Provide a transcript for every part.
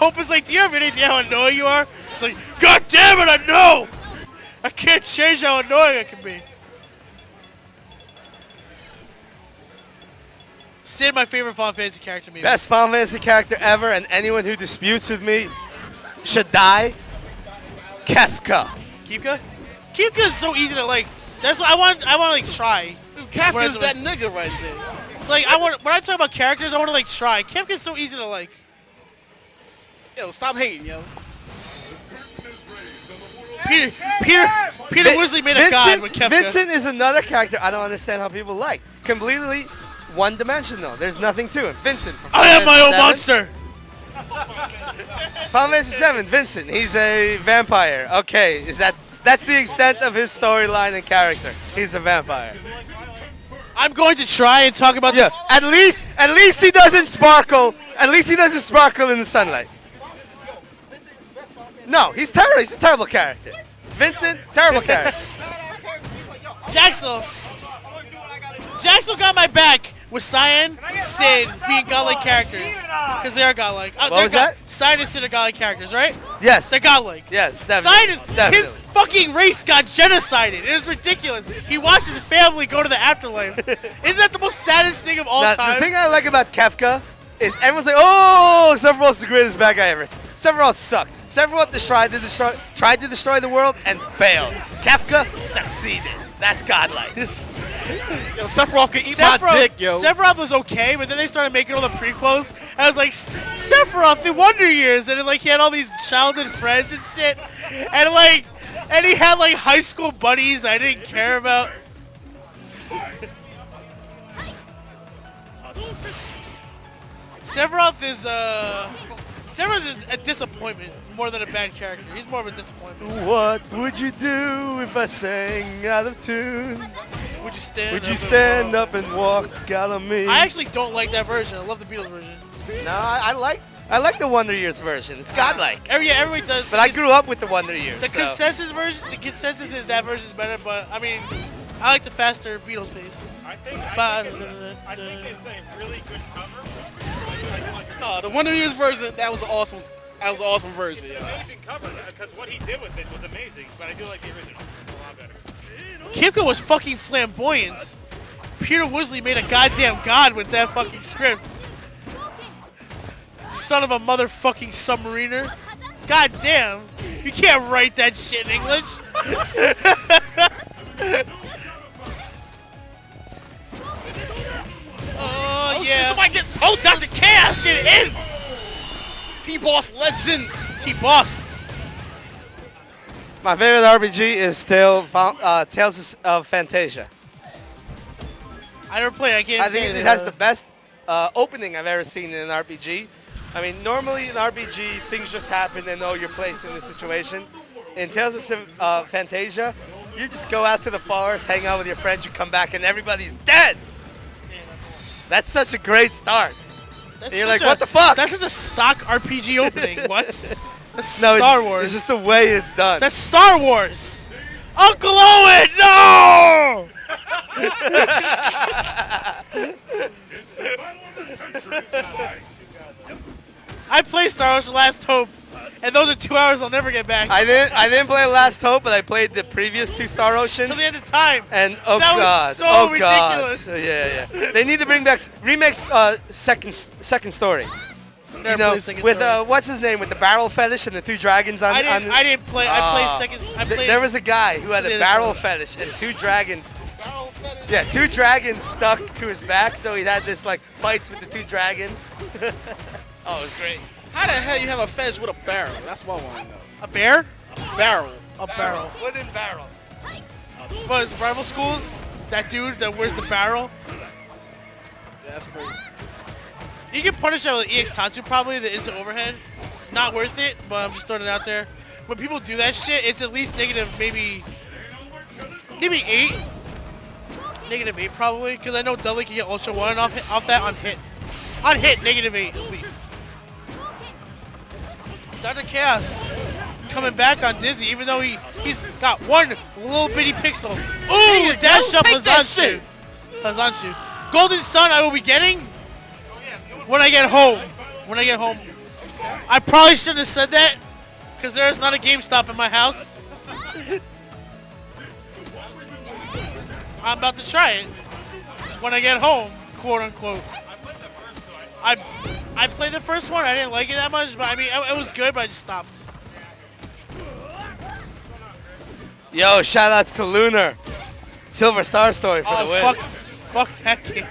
Hope is like, do you have any idea how annoying you are? It's like, God damn it, I know! I can't change how annoying I can be. Sid, my favorite Final Fantasy character, maybe. Best Final Fantasy character ever, and anyone who disputes with me should die. Kefka. Kefka? Kefka is so easy to like. That's what I want to like try. Dude, Kefka's that nigga right there. Like when I talk about characters, I want to like try. Kefka's so easy to like. Yo, stop hating, yo. Peter Woosley made a god with Kefka. Vincent is another character I don't understand how people like. Completely one-dimensional. There's nothing to him. Vincent. I am my own monster. Final Fantasy 7, Vincent. He's a vampire. Okay, that's the extent of his storyline and character. He's a vampire. I'm going to try and talk about this. At least he doesn't sparkle. At least he doesn't sparkle in the sunlight. No, he's terrible. He's a terrible character. Vincent, terrible character. Jaxel got my back with Cyan, Sid being godlike characters. Because they are godlike. What was that? Cyan and Sid are godlike characters, right? Yes. They're godlike. Yes, definitely. Cyan is, his fucking race got genocided. It is ridiculous. He watched his family go to the afterlife. Isn't that the most saddest thing of all time? The thing I like about Kefka is everyone's like, oh, Sephiroth's the greatest bad guy ever. Sephiroth sucked. Sephiroth tried to destroy the world and failed. Kefka succeeded. That's godlike. Yo, Sephiroth can eat my dick, yo. Sephiroth was okay, but then they started making all the prequels. And I was like, Sephiroth, the Wonder Years, and then, like he had all these childhood friends and shit, and he had like high school buddies I didn't care about. Sephiroth is a disappointment more than a bad character. He's more of a disappointment. What would you do if I sang out of tune? Would you stand? Would you stand up and walk out on me? I actually don't like that version. I love the Beatles version. No, I like the Wonder Years version. It's godlike. Everybody does. But I grew up with the Wonder Years. The consensus version. The consensus is that version's better. But I mean, I like the faster Beatles pace. I think it's a really good cover. No, the Wonder Years version, that was an awesome version. It's an amazing cover because what he did with it was amazing. But I do like the original. It's a lot better. Kefka was fucking flamboyant. Peter Woosley made a goddamn god with that fucking script. Son of a motherfucking submariner. God damn. You can't write that shit in English. Oh, yeah. Shit, somebody get toasted. Dr. Chaos, get in. TeaBossLegend. T-Boss. My favorite RPG is still Tales of Fantasia. I never played. I can't I think it has the best opening I've ever seen in an RPG. I mean, normally in RPG, things just happen and you're placed in a situation. In Tales of Fantasia, you just go out to the forest, hang out with your friends, you come back, and everybody's dead. That's such a great start. And you're like, what the fuck? That's just a stock RPG opening. What? That's No, Star Wars. It's just the way it's done. That's Star Wars. Uncle Owen, no! I played Star Wars: The Last Hope, and those are 2 hours I'll never get back. I didn't play Last Hope, but I played the previous 2 Star Oceans. Till the end of time. And that was so ridiculous. God. Yeah. They need to bring back remakes. Second Story. Never played Second with Story. what's his name, with the barrel fetish and the 2 dragons on. I didn't play. I played second. There was a guy who had a barrel fetish and 2 dragons. Yeah, 2 dragons stuck to his back, so he had this like fights with the 2 dragons. Oh, it was great. How the hell you have a fetish with a barrel? That's what I want to know. A bear? Barrel. A barrel. Wooden barrel. But it's rival schools. That dude that wears the barrel. Yeah, that's crazy. You can punish that with EX Tatsu probably, the instant overhead. Not worth it, but I'm just throwing it out there. When people do that shit, it's at least negative maybe 8. Negative 8 probably, because I know Dudley can get Ultra 1 off that on hit. On hit, negative 8 at least. Dr. Chaos coming back on Dizzy, even though he's got 1 little bitty pixel. Ooh, dash up Lazanshu. Golden Sun I will be getting when I get home. I probably shouldn't have said that, because there's not a GameStop in my house. I'm about to try it when I get home, quote unquote. I played the first one. I didn't like it that much, but I mean, it was good, but I just stopped. Yo, shout outs to Lunar. Silver Star Story for the win. Fuck that game.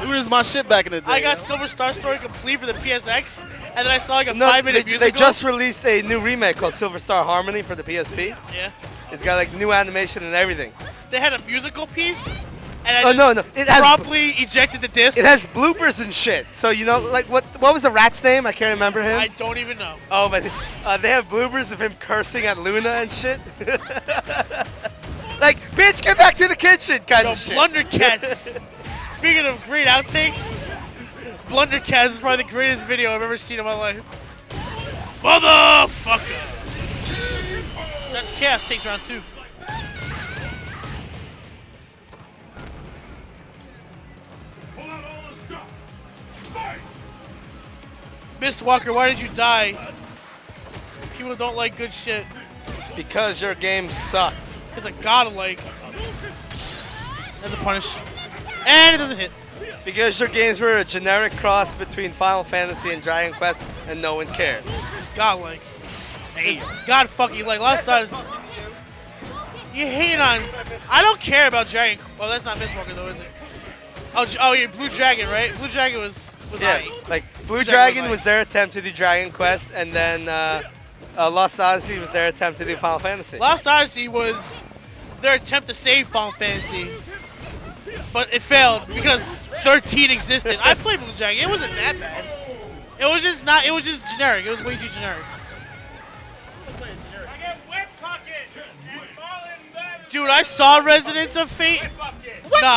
Luna's my shit back in the day. I got Silver Star Story complete for the PSX, and then I saw like a No, 5-minute musical. they just released a new remake called Silver Star Harmony for the PSP. Yeah. It's got like new animation and everything. They had a musical piece, and I No. It has promptly ejected the disc. It has bloopers and shit. So you know, like what was the rat's name? I can't remember him. I don't even know. Oh, but they have bloopers of him cursing at Luna and shit. Like, bitch, get back to the kitchen, kind Yo, of shit. Blundercats. Speaking of great outtakes, Blundercats is probably the greatest video I've ever seen in my life. Motherfucker! Dr. Chaos takes round 2. Mr. Walker, why did you die? People don't like good shit. Because your game sucked. Because I gotta like. That's a punish. And it doesn't hit. Because your games were a generic cross between Final Fantasy and Dragon Quest, and no one cared. God like. God fucking like. Last time. You hate on. I don't care about Dragon. Well, that's not Mistwalker though, is it? Oh, yeah, Blue Dragon, right? Blue Dragon was Yeah, aight. like Blue Dragon Dragon was was their attempt to do Dragon Quest, and then Lost Odyssey was their attempt to do Final Fantasy. Lost Odyssey was their attempt to save Final Fantasy, but it failed because 13 existed. I played Blue Dragon. It wasn't that bad. It was just not. It was just generic. It was way too generic. Dude, I saw Resonance of Fate. Nah,